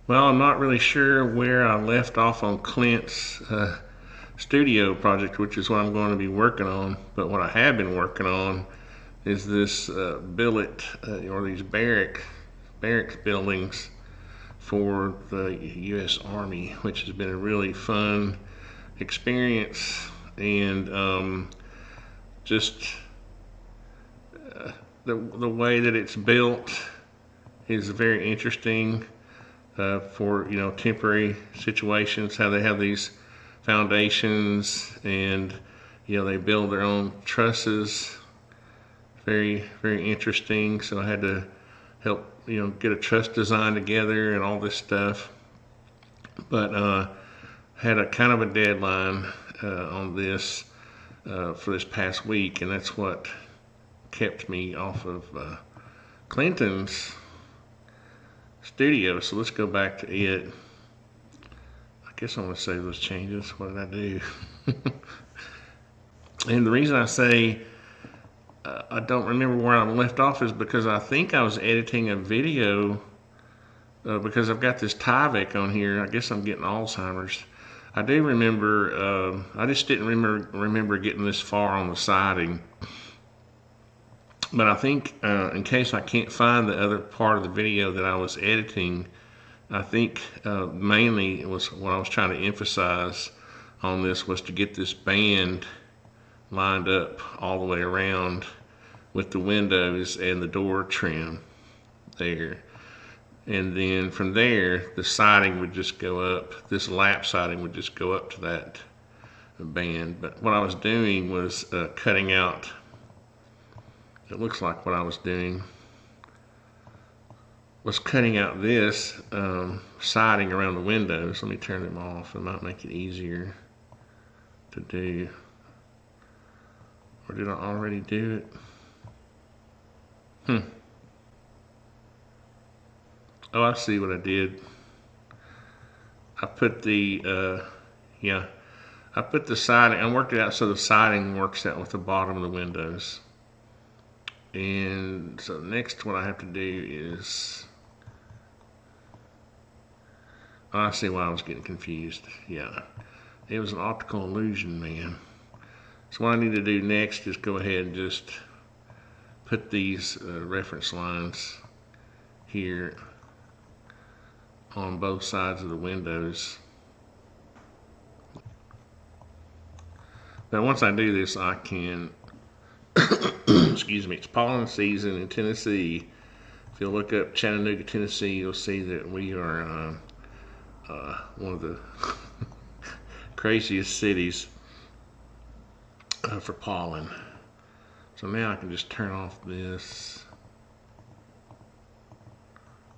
Well, I'm not really sure where I left off on Clint's studio project, which is what I'm going to be working on. But what I have been working on is this billet or these barracks buildings for the U.S. Army, which has been a really fun experience, and just the way that it's built is very interesting. For temporary situations, how they have these foundations, and they build their own trusses. Very, very interesting. So I had to help get a truss design together and all this stuff, but had a kind of a deadline on this for this past week, and that's what kept me off of Clinton's studio. So let's go back to it. I guess I'm going to save those changes. What did I do? And the reason I say I don't remember where I left off is because I think I was editing a video because I've got this Tyvek on here. I guess I'm getting Alzheimer's. I do remember, I just didn't remember getting this far on the siding. But I think in case I can't find the other part of the video that I was editing, I think mainly it was what I was trying to emphasize on this was to get this band lined up all the way around with the windows and the door trim there. And then from there, the siding would just go up. This lap siding would just go up to that band. But what I was doing was cutting out, it looks like what I was doing was cutting out this siding around the windows. Let me turn them off. It might make it easier to do. Or did I already do it? Oh, I see what I did. I put the, I put the siding, I worked it out so the siding works out with the bottom of the windows. And so next what I have to do is, oh, I see why I was getting confused. Yeah, it was an optical illusion, man. So what I need to do next is go ahead and just put these reference lines here on both sides of the windows. Now once I do this, I can excuse me, it's pollen season in Tennessee. If you look up Chattanooga, Tennessee, you'll see that we are one of the craziest cities for pollen. So now I can just turn off this,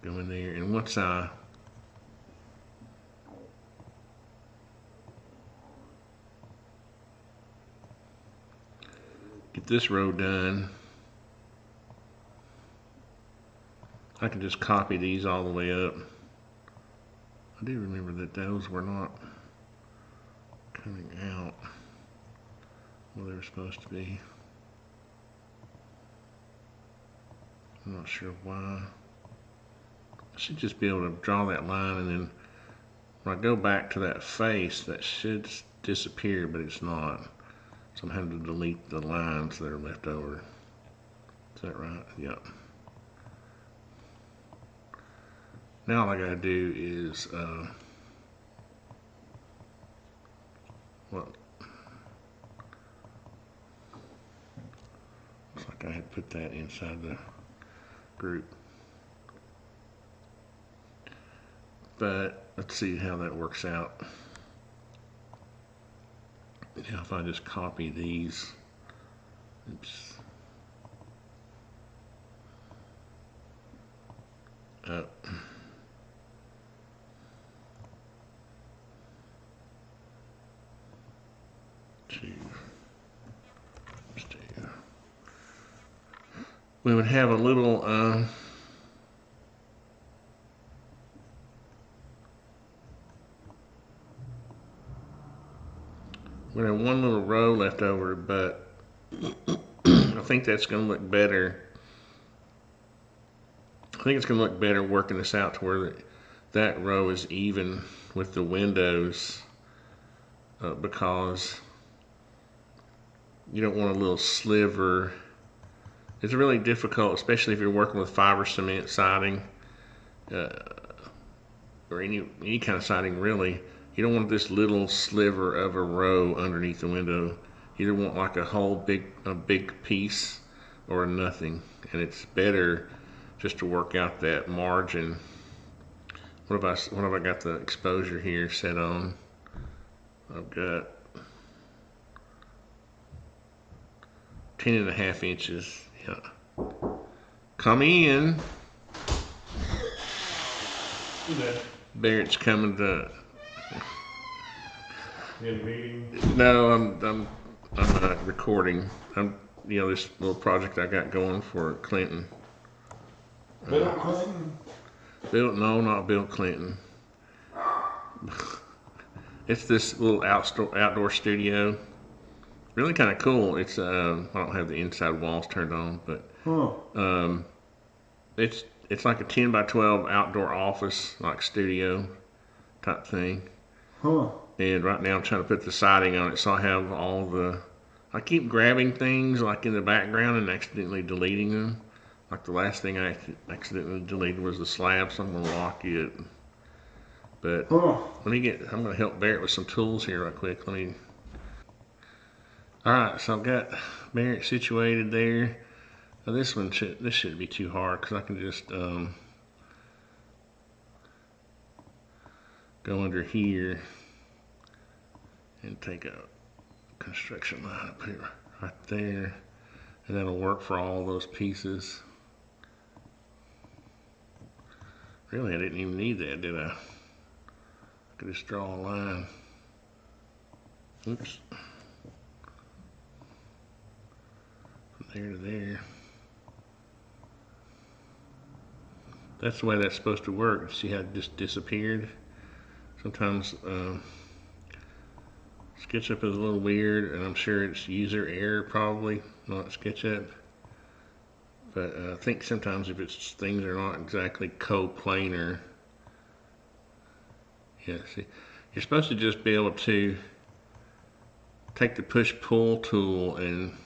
go in there, and once I get this row done, I can just copy these all the way up. I do remember that those were not coming out where they were supposed to be. I'm not sure why. I should just be able to draw that line, and then when I go back to that face, that should disappear, but it's not. So I'm having to delete the lines that are left over. Is that right? Yep. Now all I gotta do is, well, looks like I had put that inside the group. But let's see how that works out. Now if I just copy these, oops, up. We would have a little we have one little row left over, but I think that's going to look better. I think it's going to look better working this out to where that row is even with the windows, because you don't want a little sliver. It's really difficult, especially if you're working with fiber cement siding, or any kind of siding really. You don't want this little sliver of a row underneath the window. You either want like a big piece or nothing, and it's better just to work out that margin. What have I got the exposure here set on? I've got 10.5 inches. Yeah. Come in. Barrett's coming to. In meeting? No, I'm recording. This little project I got going for Clinton. Bill Clinton? No, not Bill Clinton. It's this little outdoor studio. Really kind of cool. It's I don't have the inside walls turned on, but it's like a 10 by 12 outdoor office, like studio type thing. And right now I'm trying to put the siding on it, so I have I keep grabbing things like in the background and accidentally deleting them. Like the last thing I accidentally deleted was the slab, so I'm gonna lock it. But I'm gonna help Barrett with some tools here right quick. Alright, so I've got Barrett situated there. Now this shouldn't be too hard, because I can just go under here and take a construction line up here right there, and that'll work for all those pieces. Really, I didn't even need that, did I? I could just draw a line. Oops. From there to there. That's the way that's supposed to work. See how it just disappeared? Sometimes SketchUp is a little weird, and I'm sure it's user error probably, not SketchUp. But I think sometimes if things are not exactly coplanar, yeah, see, you're supposed to just be able to take the push-pull tool, and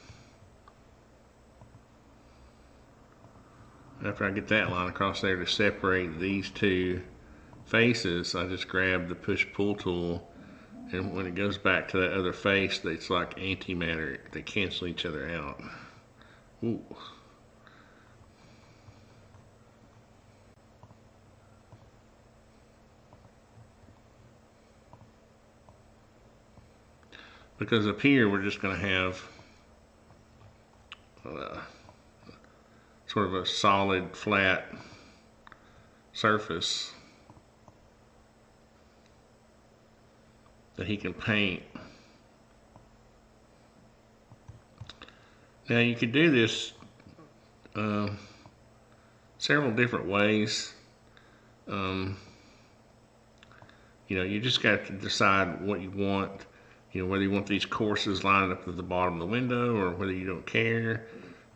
after I get that line across there to separate these two faces, I just grab the push-pull tool, and when it goes back to that other face, it's like antimatter. They cancel each other out. Ooh. Because up here we're just going to have sort of a solid, flat surface that he can paint. Now you could do this several different ways. You just got to decide what you want. Whether you want these courses lined up at the bottom of the window or whether you don't care,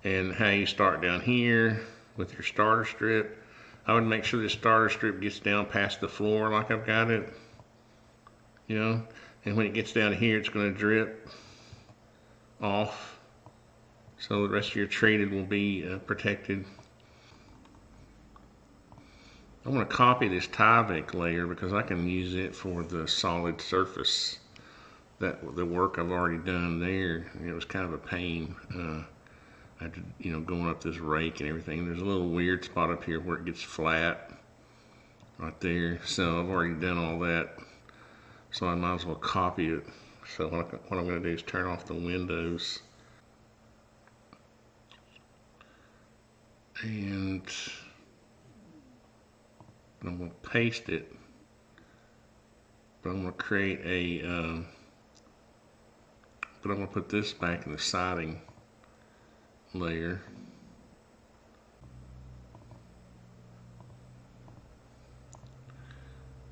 and how you start down here with your starter strip. I would make sure the starter strip gets down past the floor like I've got it, and when it gets down to here, it's going to drip off, so the rest of your treated will be protected. I'm going to copy this Tyvek layer because I can use it for the solid surface. The work I've already done there, it was kind of a pain. I had to, going up this rake and everything. There's a little weird spot up here where it gets flat right there. So I've already done all that. So I might as well copy it. So what I'm going to do is turn off the windows. And I'm going to paste it. But I'm going to create a... But I'm going to put this back in the siding layer.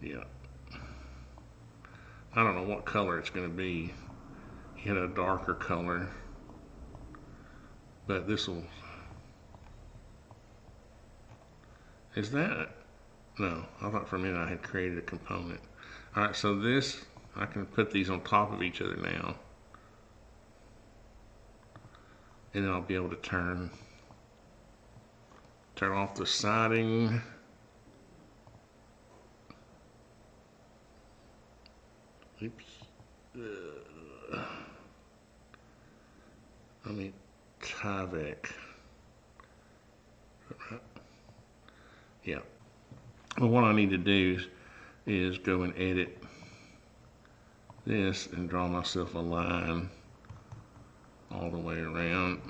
Yeah. I don't know what color it's going to be. Get a darker color. But this will... Is that... No, I thought for a minute I had created a component. All right, so this, I can put these on top of each other now. And then I'll be able to turn off the siding. Oops. Let me Tyvek. Yeah. Well, what I need to do is go and edit this and draw myself a line all the way around.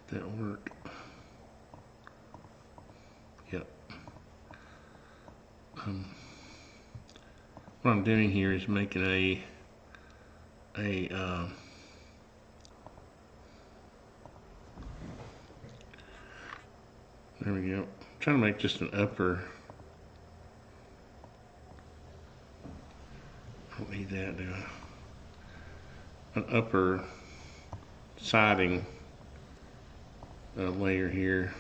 Did that work? Yep. What I'm doing here is making there we go. I'm trying to make just an upper. I don't need that, do I? An upper siding layer here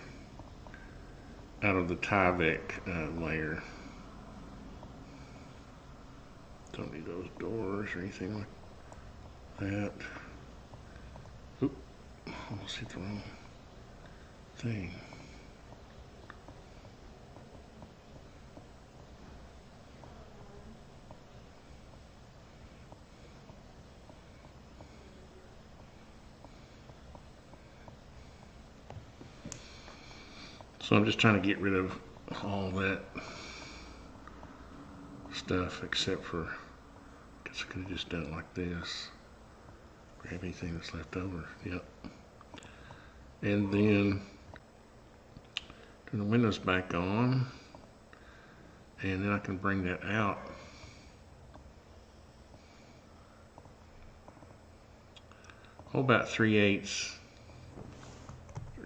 out of the Tyvek layer. Don't need those doors or anything like that. Oop, almost hit the wrong thing. So I'm just trying to get rid of all that stuff except for, I guess I could have just done it like this. Grab anything that's left over. Yep. And then turn the windows back on, and then I can bring that out. Oh, about 3/8.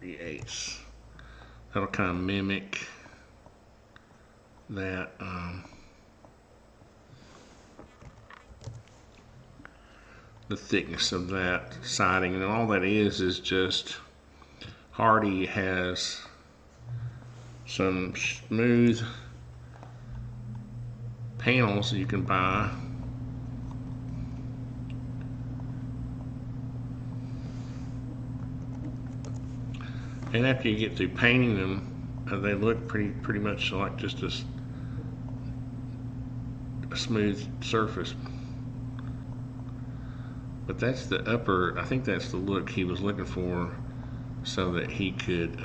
3/8. That'll kind of mimic that the thickness of that siding, and all that is just Hardy has some smooth panels you can buy. And after you get through painting them, they look pretty much like just a smooth surface. But that's the upper, I think that's the look he was looking for, so that he could,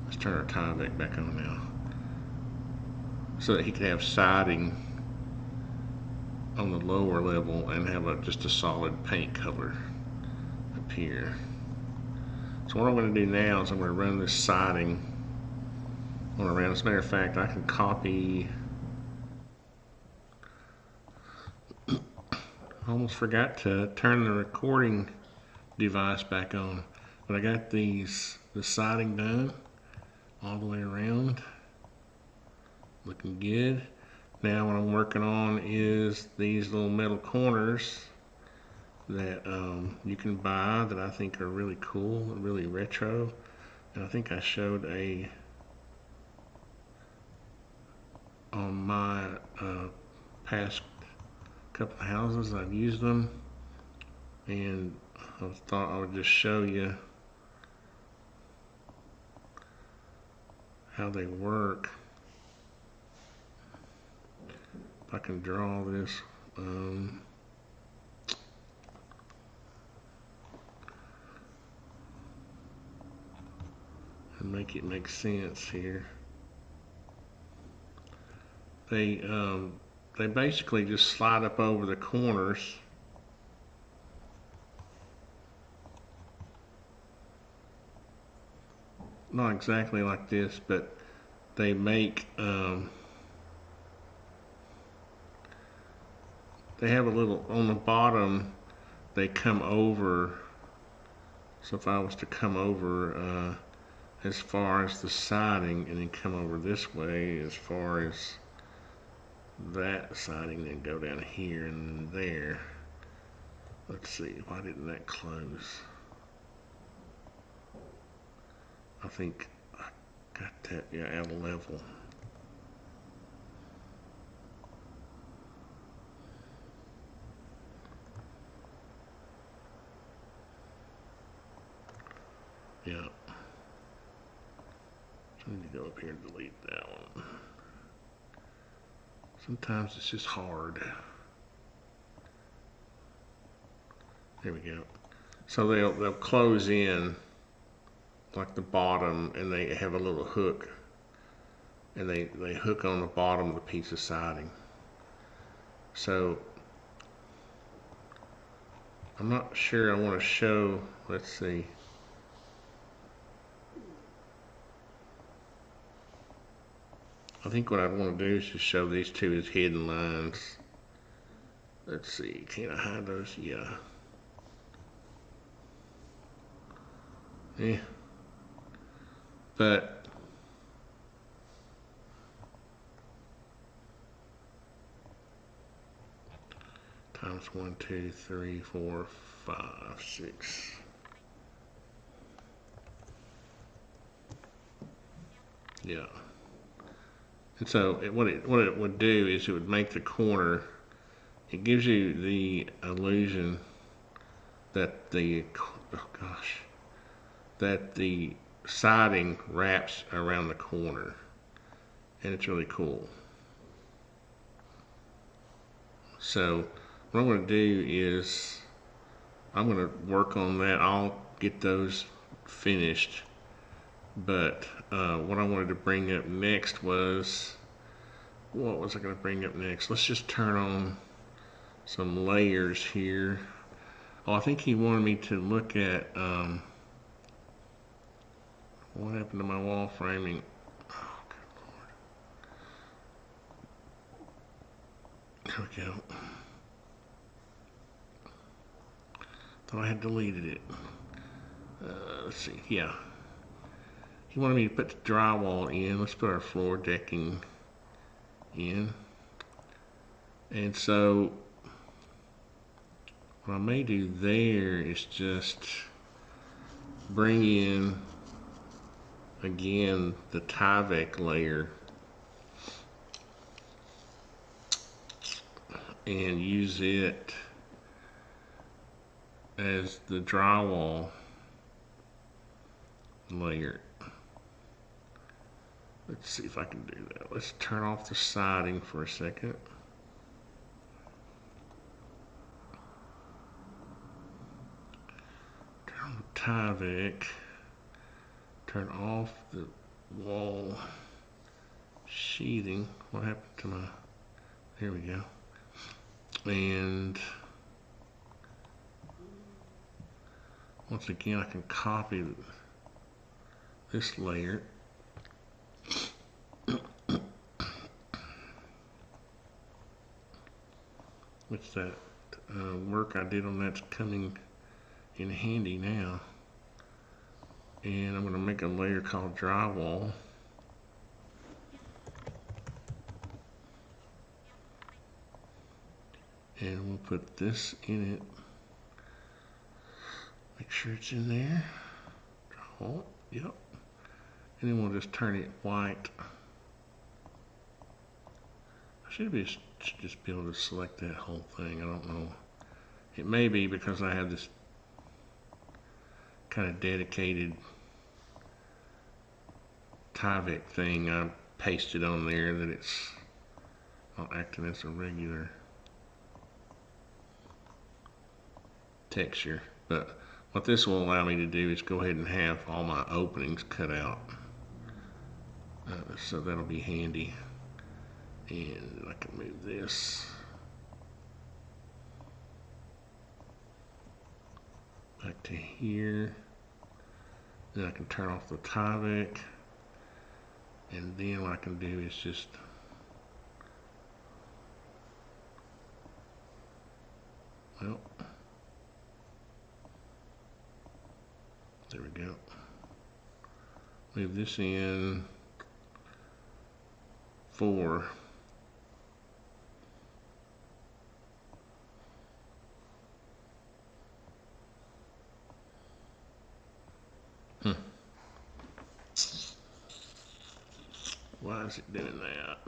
let's turn our Tyvek back on now, so that he could have siding on the lower level and have just a solid paint color up here. So what I'm going to do now is I'm going to run this siding on around. As a matter of fact, I can copy. I almost forgot to turn the recording device back on, but I got the siding done all the way around, looking good. Now what I'm working on is these little metal corners that you can buy that I think are really cool, really retro. And I think I showed on my past couple of houses I've used them, and I thought I would just show you how they work. If I can draw this, and make it make sense here. They basically just slide up over the corners. Not exactly like this, but they make they have a little on the bottom. They come over. So if I was to come over as far as the siding, and then come over this way as far as that siding, then go down here and there. Let's see, why didn't that close? I think I got that, yeah, out of level. Yeah. So I need to go up here and delete that one. Sometimes it's just hard. There we go. So they'll close in like the bottom, and they have a little hook, and they hook on the bottom of the piece of siding. So I'm not sure I want to show, let's see. I think what I want to do is just show these two as hidden lines. Let's see, can I hide those? Yeah. Yeah. But times 1, 2, 3, 4, 5, 6. Yeah. And so what it would do is it would make the corner, it gives you the illusion that the, oh gosh, that the siding wraps around the corner, and it's really cool. So what I'm going to do is I'm going to work on that. I'll get those finished, but what I wanted to bring up next was, what was I going to bring up next? Let's just turn on some layers here. Oh, I think he wanted me to look at what happened to my wall framing. Oh, good Lord. There we go. Thought I had deleted it. Let's see. Yeah. He wanted me to put the drywall in. Let's put our floor decking in. And so what I may do there is just bring in again the Tyvek layer and use it as the drywall layer. Let's see if I can do that. Let's turn off the siding for a second. Turn on the Tyvek. Turn off the wall sheathing. What happened to my, there we go. And once again, I can copy this layer. Which that work I did on that's coming in handy now. And I'm going to make a layer called drywall. And we'll put this in it. Make sure it's in there. Drywall, yep. And then we'll just turn it white. I should just be able to select that whole thing. I don't know. It may be because I have this kind of dedicated Tyvek thing I pasted on there that it's not acting as a regular texture. But what this will allow me to do is go ahead and have all my openings cut out. So that'll be handy. And I can move this back to here. Then I can turn off the Tyvek. And then what I can do is just well, there we go. Move this in 4. Why is it doing that?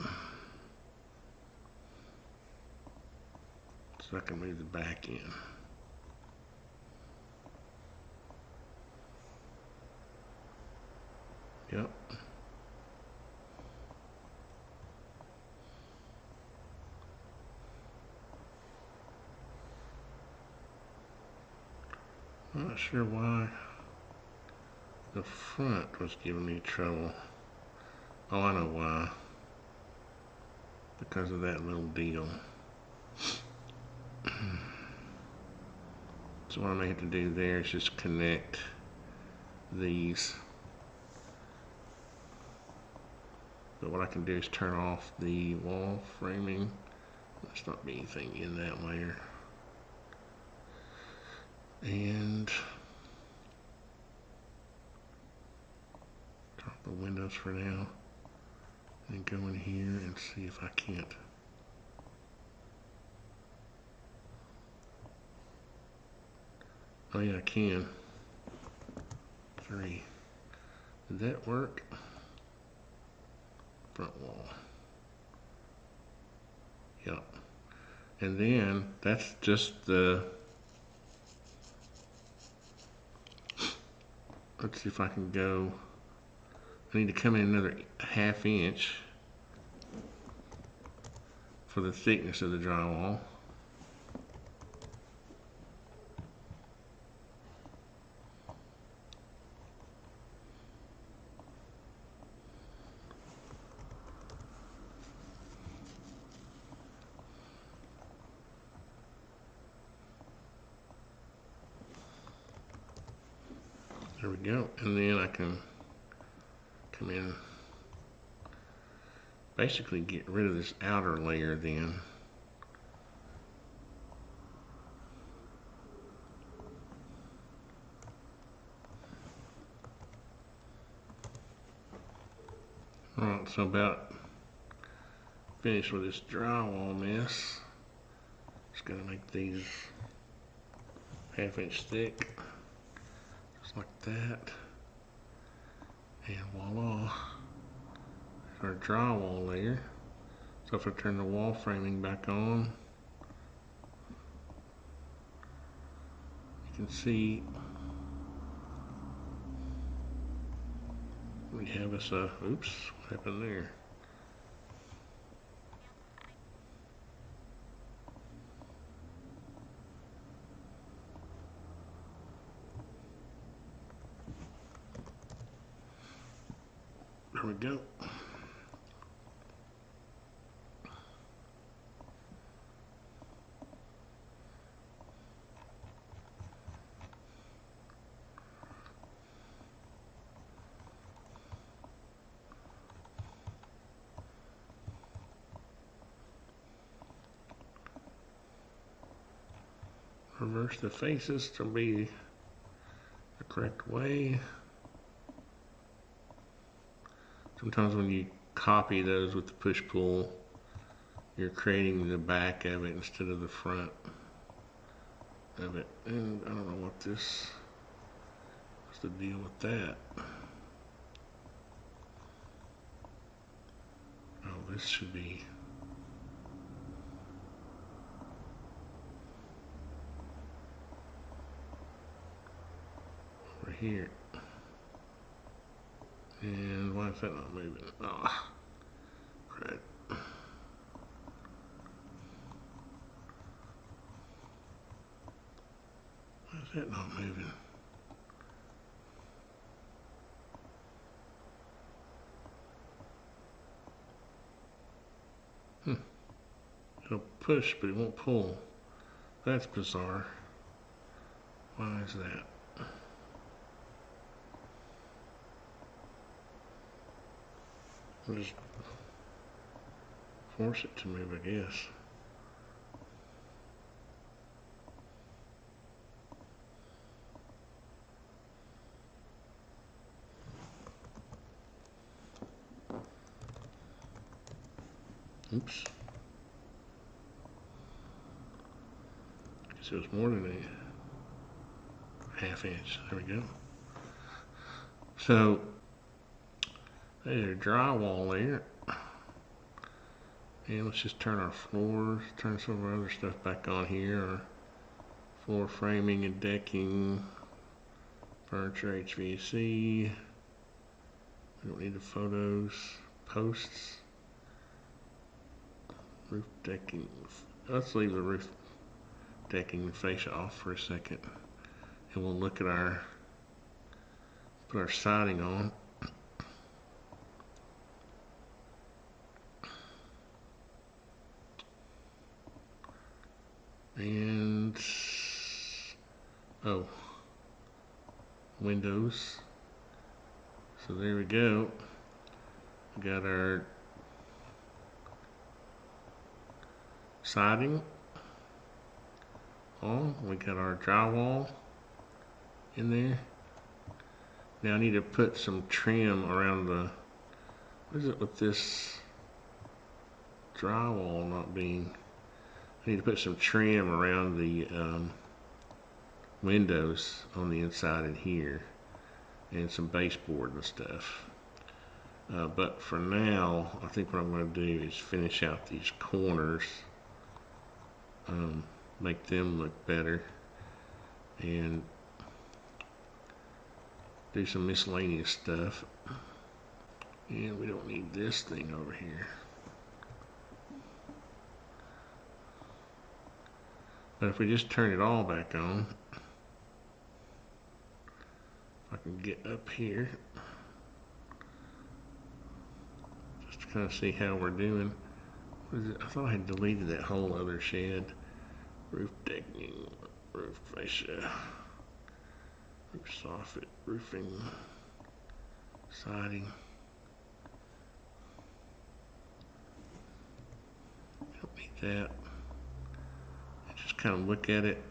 So I can move the back in. Yep. I'm not sure why the front was giving me trouble. Oh, I know why. Because of that little deal. So what I may have to do there is just connect these. But what I can do is turn off the wall framing. There's not be anything in that layer. And turn off the windows for now. And go in here and see if I can't. Oh yeah, I can. 3. Did that work? Front wall. Yep. And then that's just the. Let's see if I can go. I need to come in another 1/2 inch for the thickness of the drywall. There we go. And then I can come in, basically get rid of this outer layer then. Alright, so about finished with this drywall mess. Just gotta make these 1/2 inch thick. Just like that. And voila. There's our drywall layer. So if I turn the wall framing back on, you can see we have us a, oops, what happened there? There we go. Reverse the faces to be the correct way. Sometimes when you copy those with the push-pull, you're creating the back of it instead of the front of it. And I don't know what's the deal with that. Oh, this should be. Over here. And why is that not moving? Ah, crap. Why is that not moving? It'll push, but it won't pull. That's bizarre. Why is that? I'll just force it to move, I guess. Oops. Guess it was more than a 1/2 inch. There we go. So There's drywall there. And let's just turn our floors, turn some of our other stuff back on here. Our floor framing and decking, furniture, HVAC. We don't need the photos, posts, roof decking. Let's leave the roof decking and fascia off for a second. And we'll look at put our siding on. And, oh, windows. So there we go. We got our siding on. We got our drywall in there. Now I need to put some trim around the, what is it with this drywall not being, I need to put some trim around the windows on the inside in here and some baseboard and stuff. But for now, I think what I'm going to do is finish out these corners, make them look better, and do some miscellaneous stuff. And we don't need this thing over here. But if we just turn it all back on, I can get up here just to kind of see how we're doing. What is it? I thought I had deleted that whole other shed. Roof decking, roof fascia, roof soffit, roofing, siding. Don't need that. Just kind of look at it.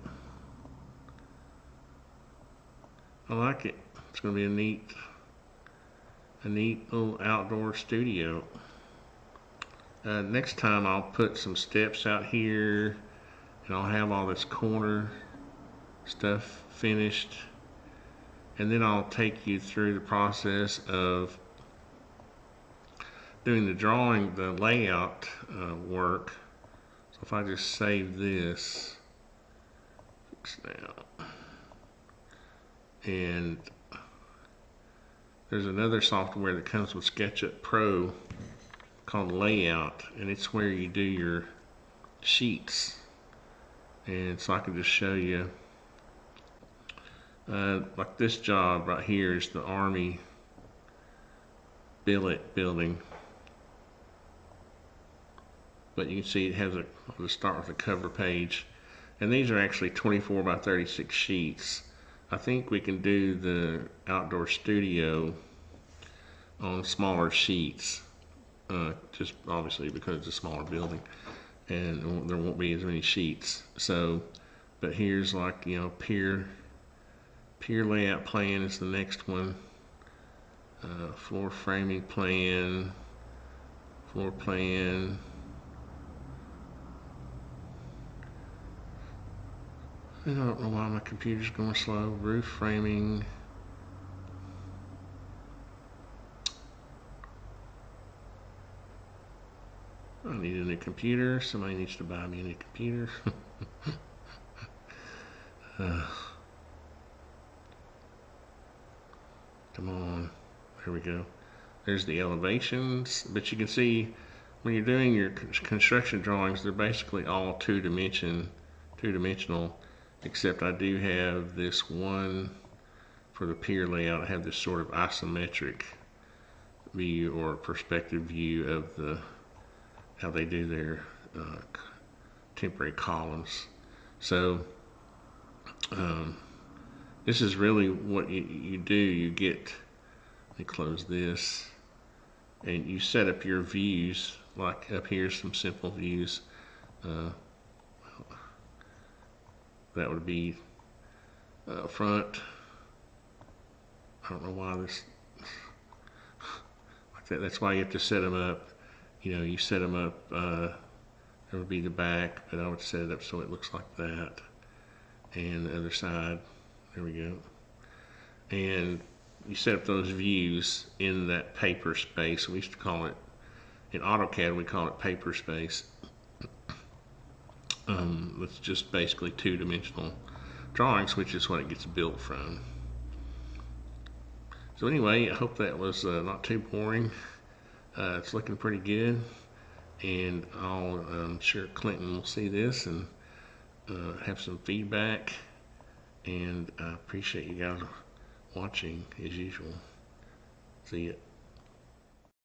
I like it. It's going to be a neat little outdoor studio. Next time I'll put some steps out here, and I'll have all this corner stuff finished, and then I'll take you through the process of doing the drawing, the layout work. So if I just save this, fix now, and there's another software that comes with SketchUp Pro called Layout, and it's where you do your sheets. And so I can just show you, like this job right here is the Army billet building. But you can see it has I'll just start with the cover page. And these are actually 24 by 36 sheets. I think we can do the outdoor studio on smaller sheets, just obviously because it's a smaller building and there won't be as many sheets. So, but here's like, you know, pier layout plan is the next one. Floor framing plan, floor plan. I don't know why my computer's going slow. Roof framing. I need a new computer. Somebody needs to buy me a new computer. Come on. There we go. There's the elevations. But you can see when you're doing your construction drawings, they're basically all two-dimensional. Except I do have this one for the pier layout. I have this sort of isometric view or perspective view of how they do their temporary columns. So this is really what you do. You get, let me close this, and you set up your views. Like up here, some simple views. That would be front. I don't know why this like that. That's why you have to set them up. You know, you set them up. There would be the back, but I would set it up so it looks like that. And the other side. There we go. And you set up those views in that paper space. We used to call it, in AutoCAD, we call it paper space. It's just basically two-dimensional drawings, which is what it gets built from. So anyway, I hope that was not too boring. It's looking pretty good, and I'm sure Clinton will see this and have some feedback, and I appreciate you guys watching as usual. See ya.